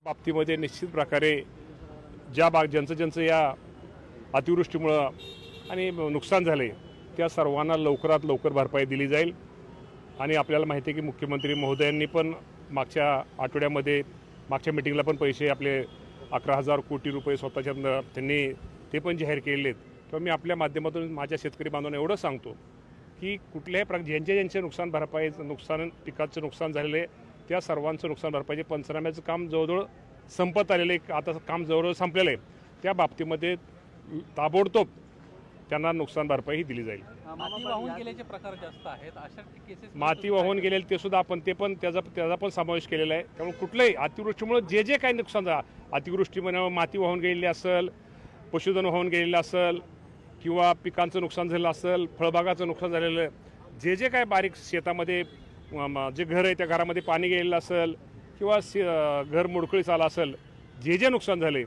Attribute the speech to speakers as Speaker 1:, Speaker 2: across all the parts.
Speaker 1: बाबतीमध्ये निश्चित प्रकारे ज्यांचं या अतिवृष्टीमुळं आणि नुकसान झाले त्या सर्वांना लवकरात लवकर भरपाई दिली जाईल। आणि आपल्याला माहिती आहे की मुख्यमंत्री महोदयांनी पण मागच्या आठवड्यामध्ये मागच्या मीटिंगला पण पैसे आपले 11,000 कोटी रुपये स्वतःच्या त्यांनी ते पण जाहीर केलेले आहेत। किंवा मी आपल्या माध्यमातून माझ्या शेतकरी बांधवांना एवढं सांगतो की कुठल्याही ज्यांचे नुकसान भरपाई पिकाचं नुकसान झालेले त्या सर्वांचं नुकसान भरपाईचे पंचनाम्याचं काम जवळजवळ संपत आलेलं आहे। आता काम जवळजवळ संपलेलं आहे। त्या बाबतीमध्ये ताबडतोब त्यांना नुकसान भरपाई दिली जाईल।
Speaker 2: माती वाहून गेल्याचे प्रकार जास्त आहेत, अशा केसेस
Speaker 1: माती वाहून गेलेले ते सुद्धा आपण त्याचा पण समावेश केलेला आहे। त्यामुळे कुठलंही अतिवृष्टीमुळे जे काही नुकसान झालं, अतिवृष्टीमुळे माती वाहून गेलेली असेल, पशुधन वाहून गेलेलं असेल किंवा पिकांचं नुकसान झालं असेल, फळबागाचं नुकसान झालेलं, जे काय बारीक शेतामध्ये जे घर आहे त्या घरामध्ये पाणी गेलेलं असेल किंवा घर मोडकळीस आलं असेल, जे नुकसान झाले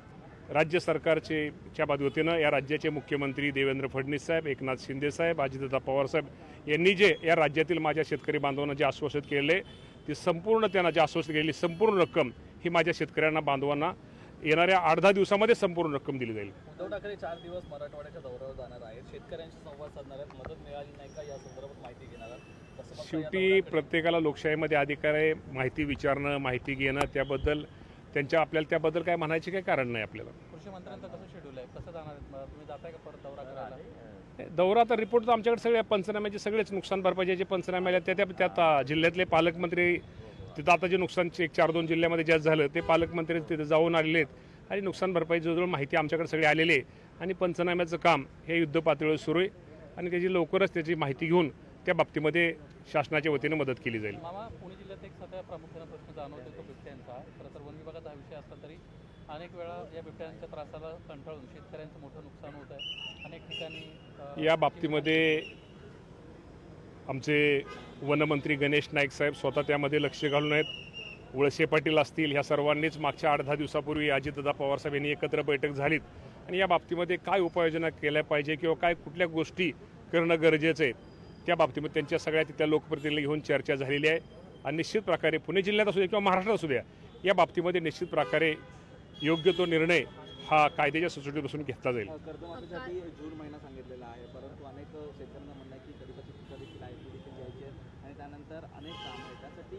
Speaker 1: राज्य सरकारच्या वतीनं या राज्याचे मुख्यमंत्री देवेंद्र फडणवीस साहेब, एकनाथ शिंदे साहेब, अजितदादा पवार साहेब यांनी जे या राज्यातील माझ्या शेतकरी बांधवांना जे आश्वासित केले ते संपूर्ण त्यांना जे आश्वासित केलेली संपूर्ण रक्कम ही माझ्या शेतकऱ्यांना बांधवांना येणाऱ्या 8-10 दिवसामध्ये संपूर्ण रक्कम दिली जाईल।
Speaker 2: उद्धव ठाकरे 4 दिवस मराठवाड्याच्या दौऱ्यावर जाणार आहेत, शेतकऱ्यांशी संवाद साधणार आहेत, मदत मिळाली नाही का या संदर्भात माहिती घेणार आहेत।
Speaker 1: शेवटी प्रत्येकाला लोकशाहीमध्ये अधिकार आहे माहिती विचारणं, माहिती घेणं, त्याबद्दल आपल्याला त्याबद्दल काय म्हणायचे काही कारण नाही। आपल्याला
Speaker 2: कृषी मंत्र्यांचं कसं शेड्यूल आहे, कसं जाणार आहेत, तुम्ही जाताय का परत दौरा करायला?
Speaker 1: दौरा तर रिपोर्ट तर आमच्याकडे सगळे पंचनाम्याचे सगळेच नुकसान भरपाईचे जे पंचनामे आले त्यात जिल्ह्यातले पालकमंत्री तिथं आता जे नुकसानचे 1-4-2 जिल्ह्यामध्ये जास्त झालं ते पालकमंत्री तिथे जाऊन आलेले आहेत आणि नुकसान भरपाई जवळजवळ माहिती आमच्याकडे सगळी आलेली आहे आणि पंचनाम्याचं काम हे युद्ध पातळीवर सुरू आहे आणि त्याची लवकरच त्याची माहिती घेऊन त्या बाबतीमध्ये शासनाच्या वतीने मदत केली जाईल।
Speaker 2: मामा, पुणे जिल्ह्यात एक सध्या प्रामुख्याने प्रश्न जाणवतो तो बिबट्यांचा। खरं तर वन विभागाचा हा विषय असला तरी अनेक वेळा या बिबट्यांच्या त्रासाला कंटाळून शेतकऱ्यांचं मोठं नुकसान होत आहे। अनेक ठिकाणी
Speaker 1: या बाबतीमध्ये आमचे वनमंत्री गणेश नाईक साहेब स्वतः त्यामध्ये लक्ष घालून आहेत। वळसे पाटील असतील, ह्या सर्वांनीच मागच्या 8-10 दिवसापूर्वी अजितदादा पवार साहेब यांनी एकत्र बैठक झालीत आणि या बाबतीमध्ये काय उपाययोजना केल्या पाहिजे किंवा काय कुठल्या गोष्टी करणं गरजेचं आहे त्या बाबतीमध्ये त्यांच्या सगळ्या तिथल्या लोकप्रतिनिधी घेऊन चर्चा झालेली आहे। आणि निश्चित प्रकारे पुणे जिल्ह्यात असू द्या किंवा महाराष्ट्रात असू द्या या बाबतीमध्ये निश्चित प्रकारे योग्य तो निर्णय हा कायद्याच्या सुटसुटीत बसून घेतला जाईल।
Speaker 2: कर्जमाफीसाठी जून महिना सांगितलेला आहे, परंतु अनेक शेतकऱ्यांना म्हणणं आहे की कधीकधी पिकं देखील आहेत ती देखील घ्यायची आहेत आणि त्यानंतर अनेक कामं आहेत, त्यासाठी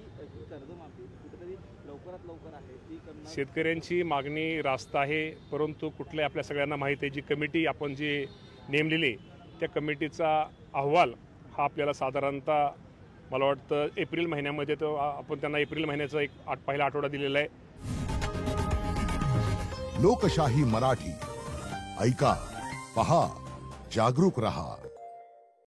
Speaker 2: कर्जमाफी कुठेतरी लवकरात लवकर आहे ती करणं।
Speaker 1: शेतकऱ्यांची मागणी रास्त आहे, परंतु कुठल्या आपल्या सगळ्यांना माहिती आहे जी कमिटी आपण जी नेमलेली त्या कमिटीचा अहवाल हा आपल्याला साधारणतः मला वाटतं एप्रिल महिन्यामध्ये तो आपण त्यांना एप्रिल महिन्याचा एक पहिला आठवडा दिलेला आहे।
Speaker 3: लोकशाही मराठी ऐका, पहा, जागरूक रहा।